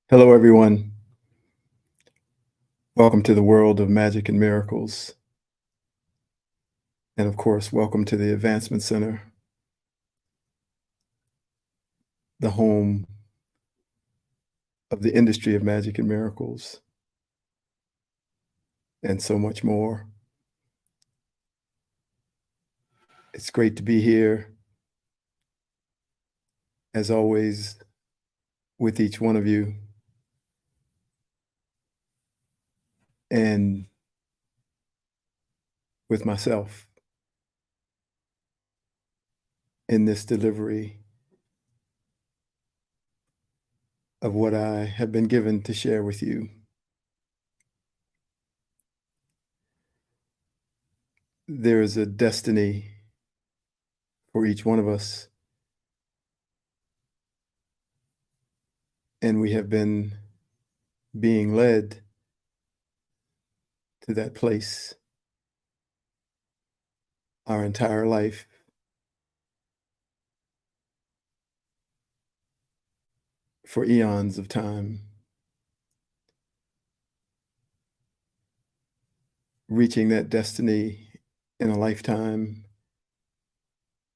Hello, everyone. Welcome to the world of magic and miracles. And of course, welcome to the Advancement Center, the home of the industry of magic and miracles, and so much more. It's great to be here, as always, with each one of you. And with myself in this delivery of what I have been given to share with you. There is a destiny for each one of us, and we have been being led to that place our entire life, for eons of time, reaching that destiny in a lifetime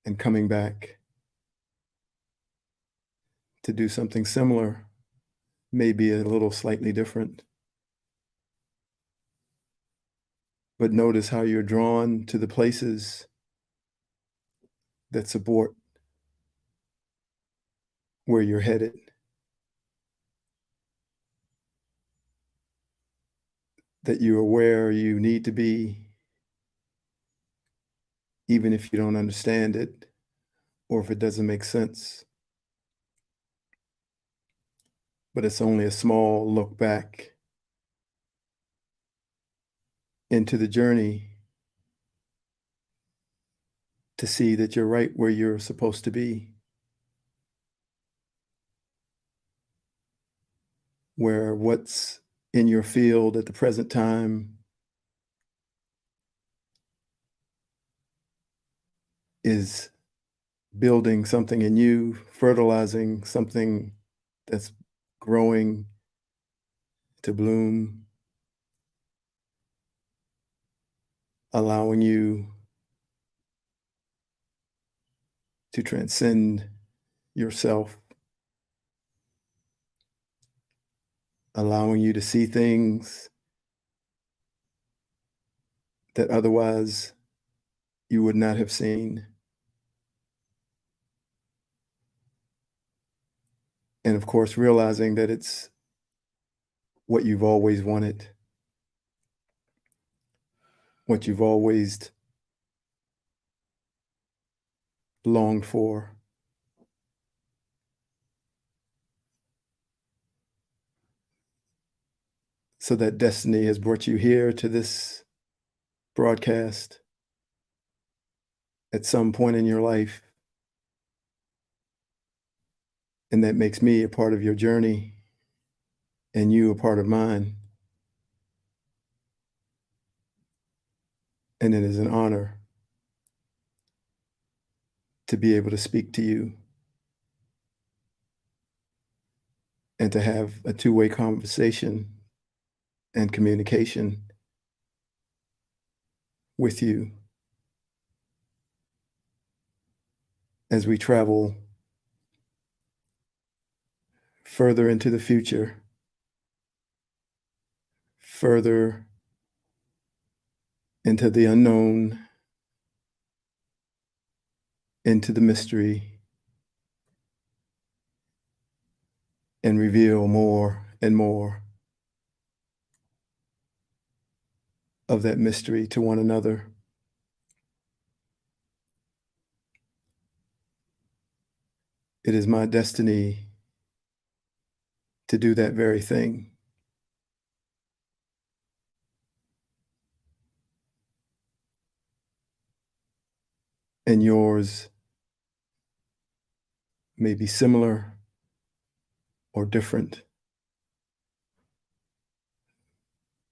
and coming back to do something similar, maybe a little slightly different. But notice how you're drawn to the places that support where you're headed, that you're where you need to be, even if you don't understand it or if it doesn't make sense. But it's only a small look back into the journey to see that you're right where you're supposed to be, where what's in your field at the present time is building something in you, fertilizing something that's growing to bloom, allowing you to transcend yourself, allowing you to see things that otherwise you would not have seen. And of course, realizing that it's what you've always wanted, what you've always longed for. So that destiny has brought you here to this broadcast at some point in your life. And that makes me a part of your journey and you a part of mine. And it is an honor to be able to speak to you and to have a two-way conversation and communication with you as we travel further into the future, further into the unknown, into the mystery, and reveal more and more of that mystery to one another. It is my destiny to do that very thing. And yours may be similar or different.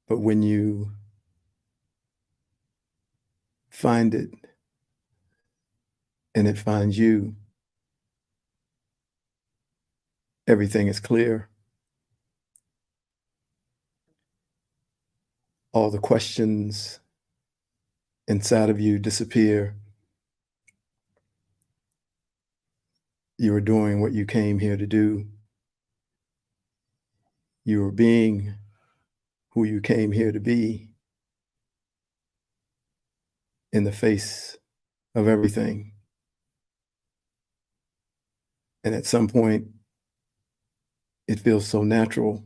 But when you find it and it finds you, everything is clear. all the questions inside of you disappear. You are doing what you came here to do. You are being who you came here to be in the face of everything. And at some point, it feels so natural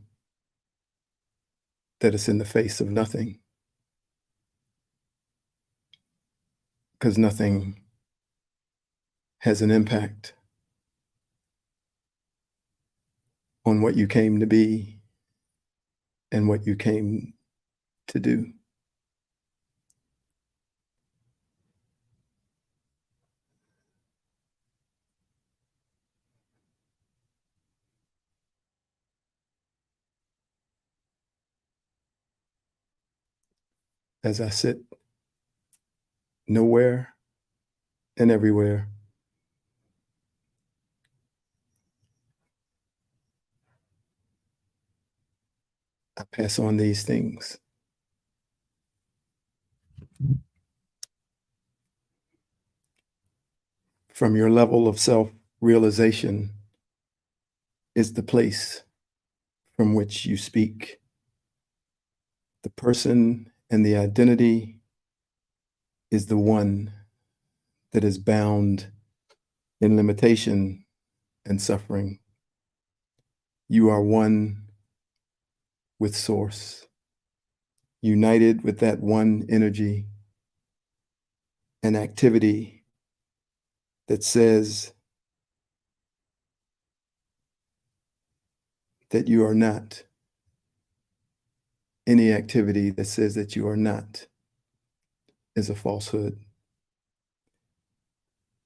that it's in the face of nothing, because nothing has an impact on what you came to be and what you came to do. As I sit nowhere and everywhere, I pass on these things. From your level of self-realization is the place from which you speak. The person and the identity is the one that is bound in limitation and suffering. You are one with Source, united with that one energy and activity that says that you are not. Any activity that says that you are not is a falsehood.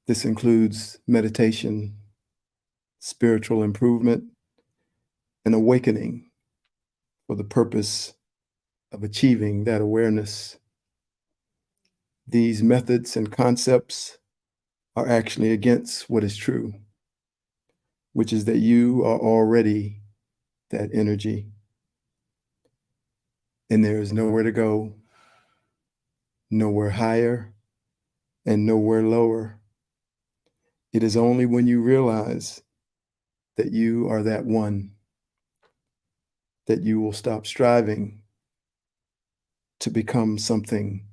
This includes meditation, spiritual improvement, and awakening for the purpose of achieving that awareness. These methods and concepts are actually against what is true, which is that you are already that energy, and there is nowhere to go, nowhere higher, and nowhere lower. It is only when you realize that you are that one that you will stop striving to become something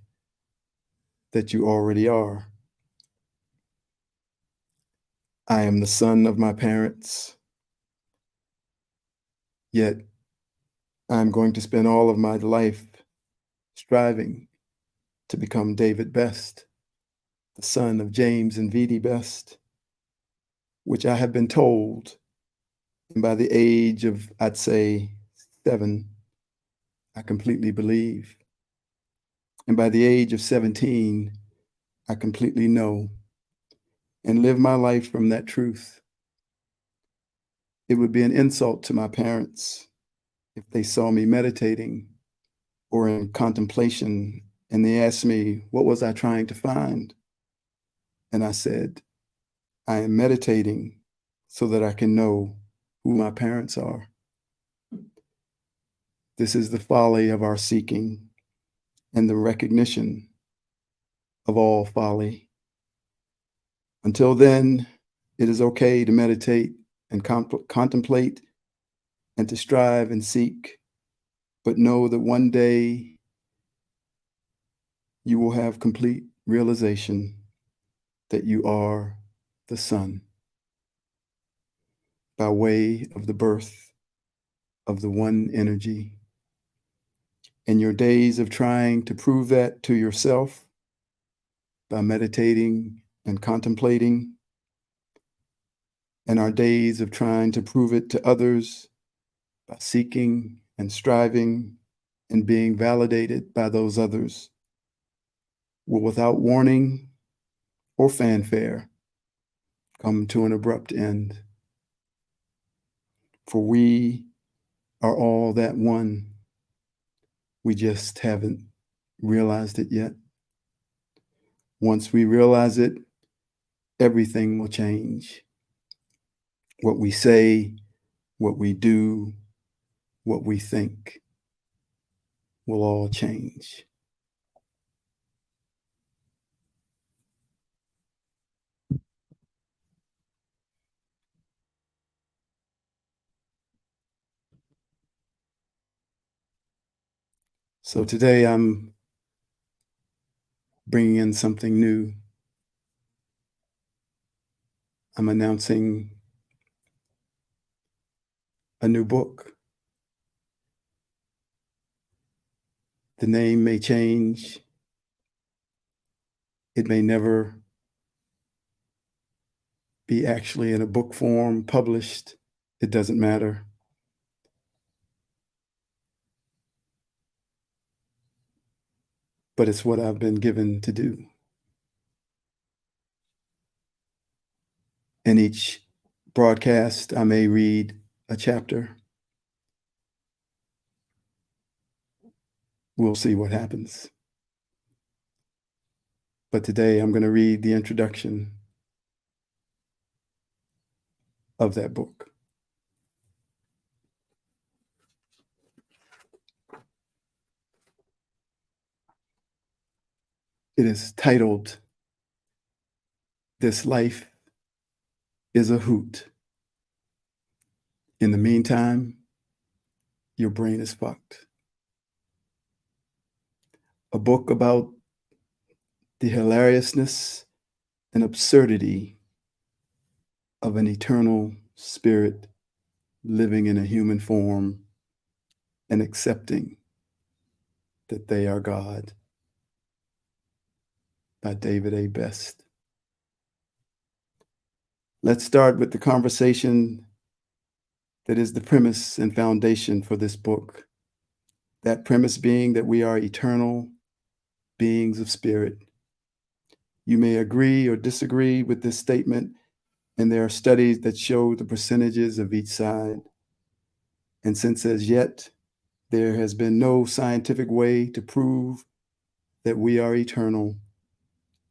that you already are. I am the son of my parents, yet I'm going to spend all of my life striving to become David Best, the son of James and Vidy Best, which I have been told, and by the age of, I'd say, 7, I completely believe. And by the age of 17, I completely know and live my life from that truth. It would be an insult to my parents if they saw me meditating or in contemplation and they asked me, what was I trying to find? And I said, I am meditating so that I can know who my parents are. This is the folly of our seeking and the recognition of all folly. Until then, it is okay to meditate and contemplate and to strive and seek, but know that one day you will have complete realization that you are the sun by way of the birth of the one energy. And your days of trying to prove that to yourself by meditating and contemplating, and our days of trying to prove it to others by seeking and striving and being validated by those others, will without warning or fanfare come to an abrupt end. For we are all that one. We just haven't realized it yet. Once we realize it, everything will change. What we say, what we do, what we think. will all change. So today I'm bringing in something new. I'm announcing a new book. The name may change. It may never be actually in a book form published. It doesn't matter. But it's what I've been given to do. In each broadcast, I may read a chapter. We'll see what happens. But today I'm going to read the introduction of that book. It is titled, "This Life is a Hoot. In the meantime, your brain is fucked." A book about the hilariousness and absurdity of an eternal spirit living in a human form and accepting that they are God, by David A. Best. Let's start with the conversation that is the premise and foundation for this book. That premise being that we are eternal beings of spirit. You may agree or disagree with this statement, and there are studies that show the percentages of each side. And since as yet there has been no scientific way to prove that we are eternal,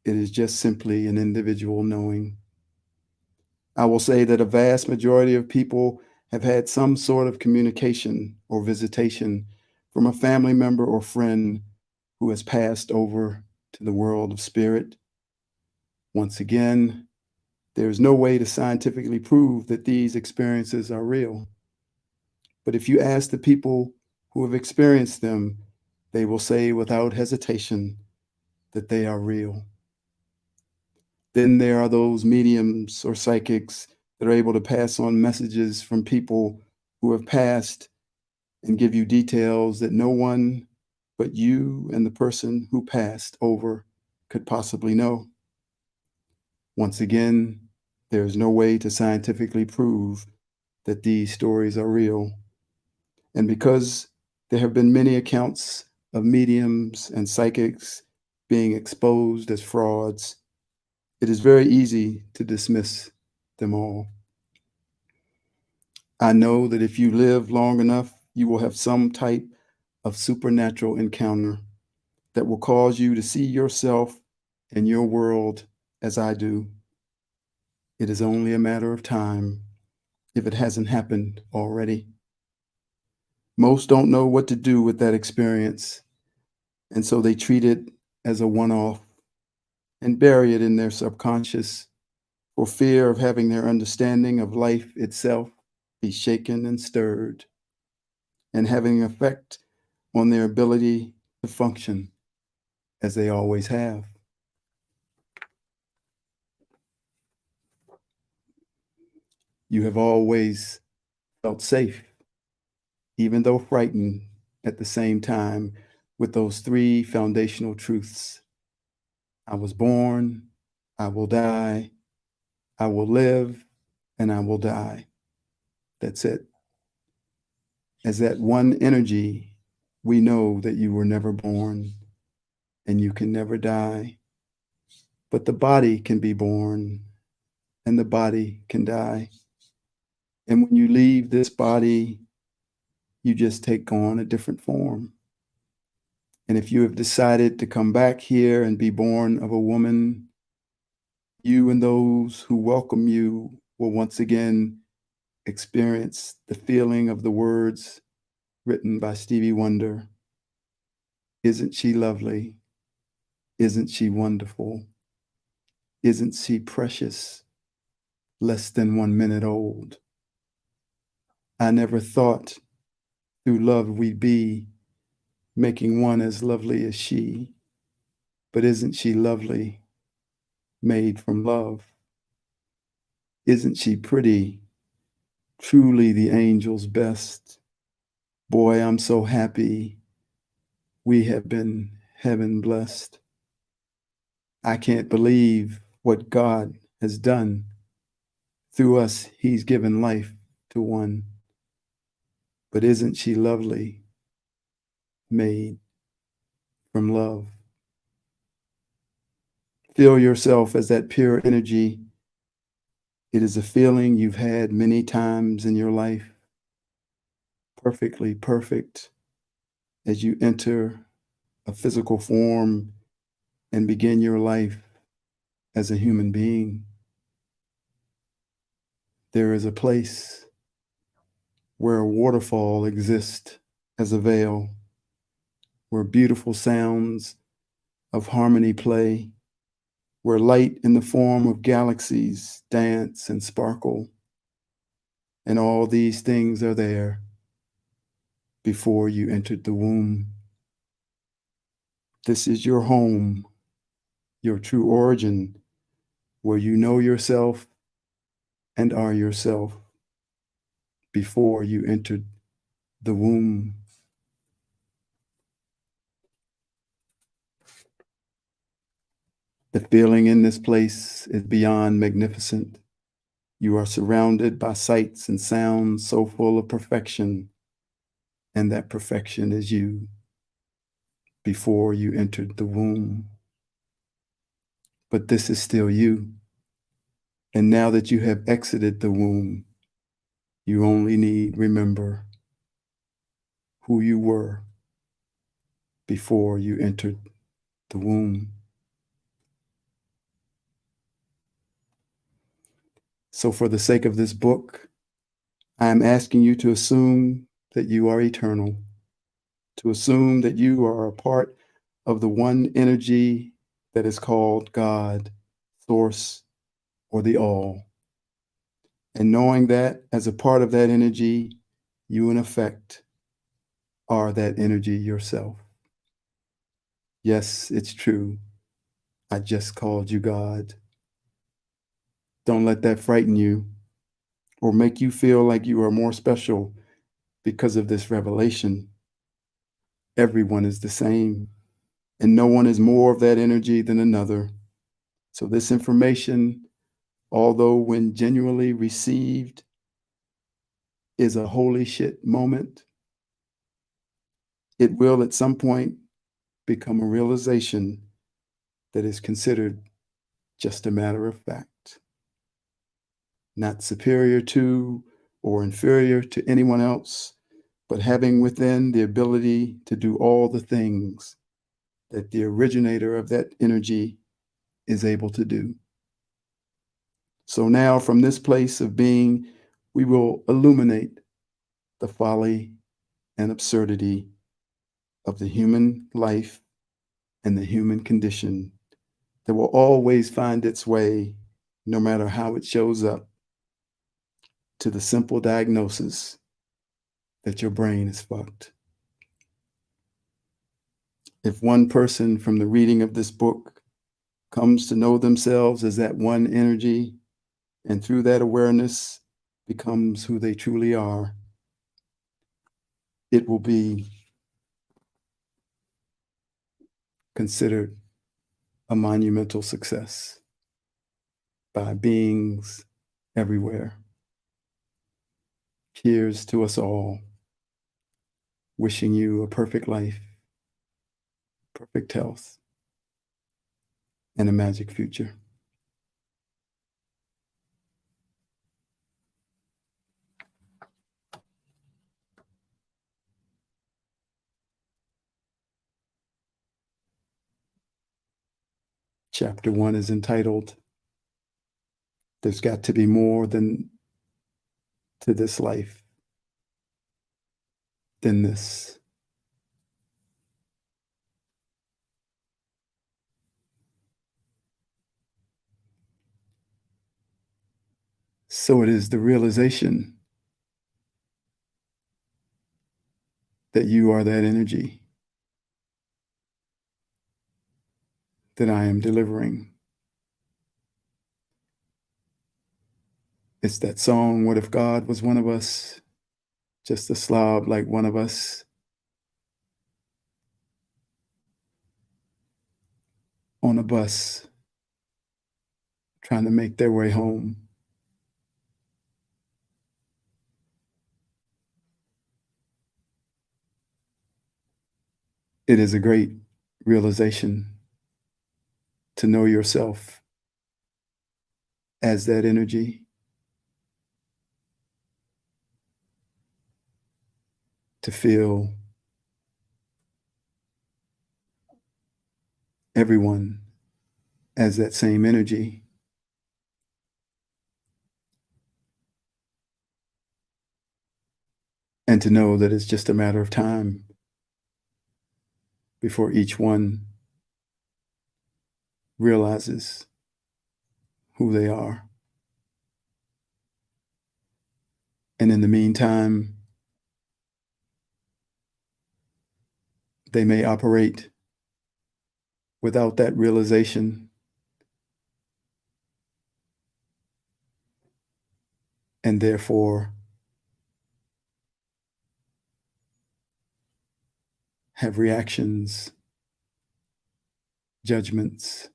it is just simply an individual knowing. I will say that a vast majority of people have had some sort of communication or visitation from a family member or friend who has passed over to the world of spirit. Once again, there is no way to scientifically prove that these experiences are real. But if you ask the people who have experienced them, they will say without hesitation that they are real. Then there are those mediums or psychics that are able to pass on messages from people who have passed and give you details that no one but you and the person who passed over could possibly know. Once again, there is no way to scientifically prove that these stories are real. And because there have been many accounts of mediums and psychics being exposed as frauds, it is very easy to dismiss them all. I know that if you live long enough, you will have some type of supernatural encounter that will cause you to see yourself and your world as I do. It is only a matter of time if it hasn't happened already. Most don't know what to do with that experience, and so they treat it as a one-off and bury it in their subconscious for fear of having their understanding of life itself be shaken and stirred and having an effect on their ability to function as they always have. You have always felt safe, even though frightened at the same time, with those three foundational truths. I was born, I will die, I will live, and I will die. That's it. As that one energy, we know that you were never born and you can never die. But the body can be born and the body can die. And when you leave this body, you just take on a different form. And if you have decided to come back here and be born of a woman, you and those who welcome you will once again experience the feeling of the words written by Stevie Wonder. Isn't she lovely? Isn't she wonderful? Isn't she precious? Less than 1 minute old. I never thought through love we'd be making one as lovely as she. But isn't she lovely? Made from love. Isn't she pretty? Truly the angel's best. Boy, I'm so happy we have been heaven blessed. I can't believe what God has done. Through us, he's given life to one. But isn't she lovely? Made from love. Feel yourself as that pure energy. It is a feeling you've had many times in your life. Perfectly perfect as you enter a physical form and begin your life as a human being. There is a place where a waterfall exists as a veil, where beautiful sounds of harmony play, where light in the form of galaxies dance and sparkle. And all these things are there before you entered the womb. This is your home, your true origin, where you know yourself and are yourself before you entered the womb. The feeling in this place is beyond magnificent. You are surrounded by sights and sounds so full of perfection, and that perfection is you before you entered the womb. But this is still you. And now that you have exited the womb, you only need remember who you were before you entered the womb. So for the sake of this book, I am asking you to assume that you are eternal, to assume that you are a part of the one energy that is called God, Source, or the All. And knowing that as a part of that energy, you in effect are that energy yourself. Yes, it's true. I just called you God. Don't let that frighten you or make you feel like you are more special because of this revelation. Everyone is the same, and no one is more of that energy than another. So this information, although when genuinely received, is a holy shit moment, it will at some point become a realization that is considered just a matter of fact, not superior to or inferior to anyone else, but having within the ability to do all the things that the originator of that energy is able to do. So now, from this place of being, we will illuminate the folly and absurdity of the human life and the human condition that will always find its way, no matter how it shows up, to the simple diagnosis that your brain is fucked. If one person from the reading of this book comes to know themselves as that one energy, and through that awareness becomes who they truly are, it will be considered a monumental success by beings everywhere. Cheers to us all. Wishing you a perfect life, perfect health, and a magic future. Chapter 1 is entitled, There's Got to Be More Than to This Life Than This. So it is the realization that you are that energy that I am delivering. It's that song, What If God Was One of Us? Just a slob like one of us on a bus trying to make their way home. It is a great realization to know yourself as that energy, to feel everyone as that same energy, and to know that it's just a matter of time before each one realizes who they are. And in the meantime, they may operate without that realization, and therefore have reactions, judgments,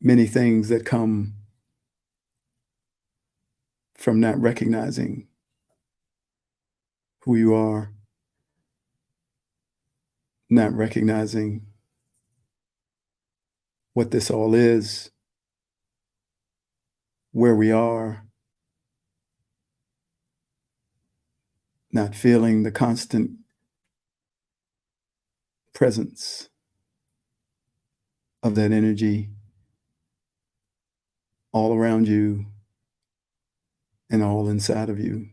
many things that come from not recognizing who you are, not recognizing what this all is, where we are, not feeling the constant presence of that energy all around you and all inside of you.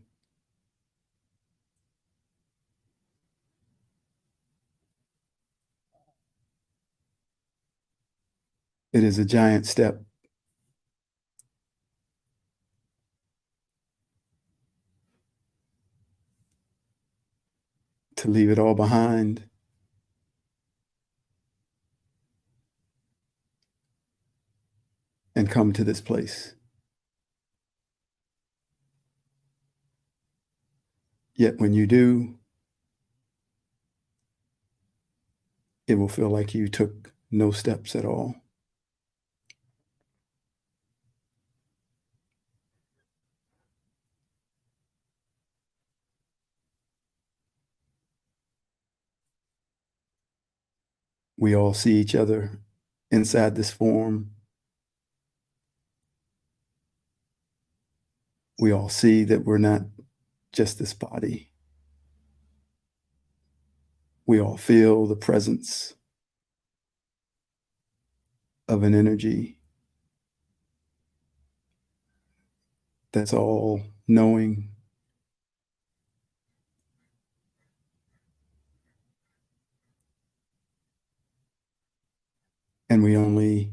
It is a giant step to leave it all behind and come to this place. Yet when you do, it will feel like you took no steps at all. We all see each other inside this form. We all see that we're not just this body. We all feel the presence of an energy that's all knowing, and we only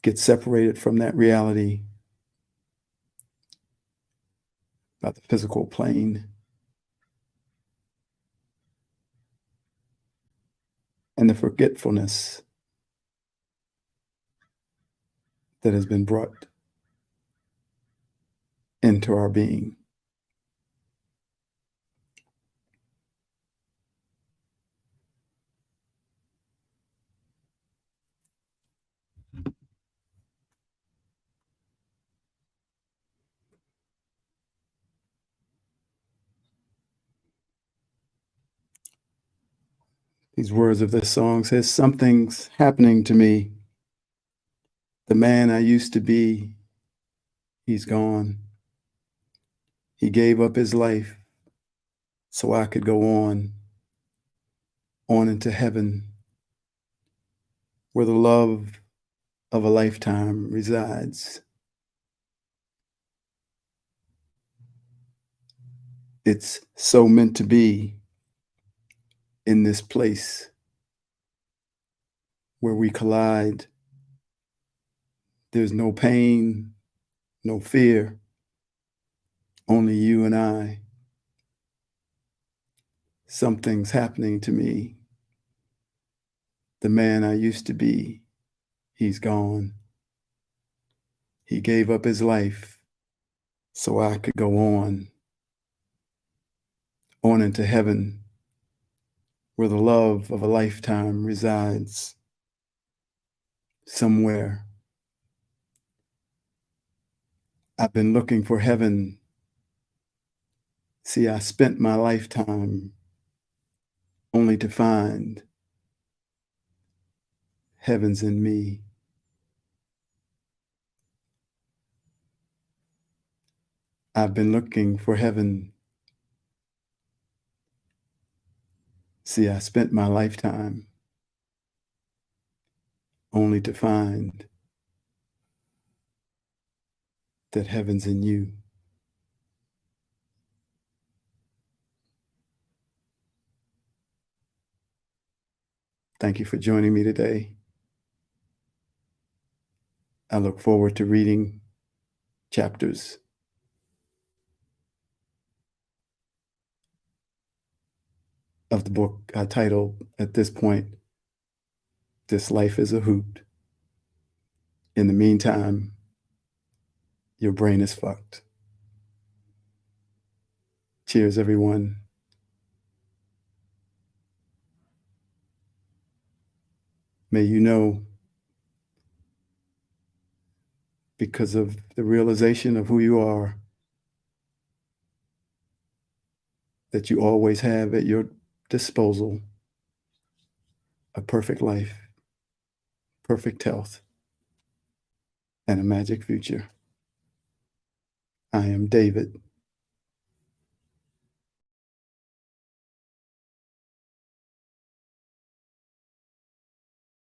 get separated from that reality by the physical plane and the forgetfulness that has been brought into our being. These words of this song says, something's happening to me. The man I used to be, he's gone. He gave up his life so I could go on into heaven, where the love of a lifetime resides. It's so meant to be in this place where we collide. There's no pain, no fear, only you and I. Something's happening to me. The man I used to be, he's gone. He gave up his life so I could go on into heaven, where the love of a lifetime resides somewhere. I've been looking for heaven. See, I spent my lifetime only to find heaven's in me. I've been looking for heaven. See, I spent my lifetime only to find that heaven's in you. Thank you for joining me today. I look forward to reading chapters of the book I titled at this point, This Life is a Hoot. In the meantime, your brain is fucked. Cheers, everyone. May you know, because of the realization of who you are, that you always have at your disposal a perfect life, perfect health, and a magic future. I am David.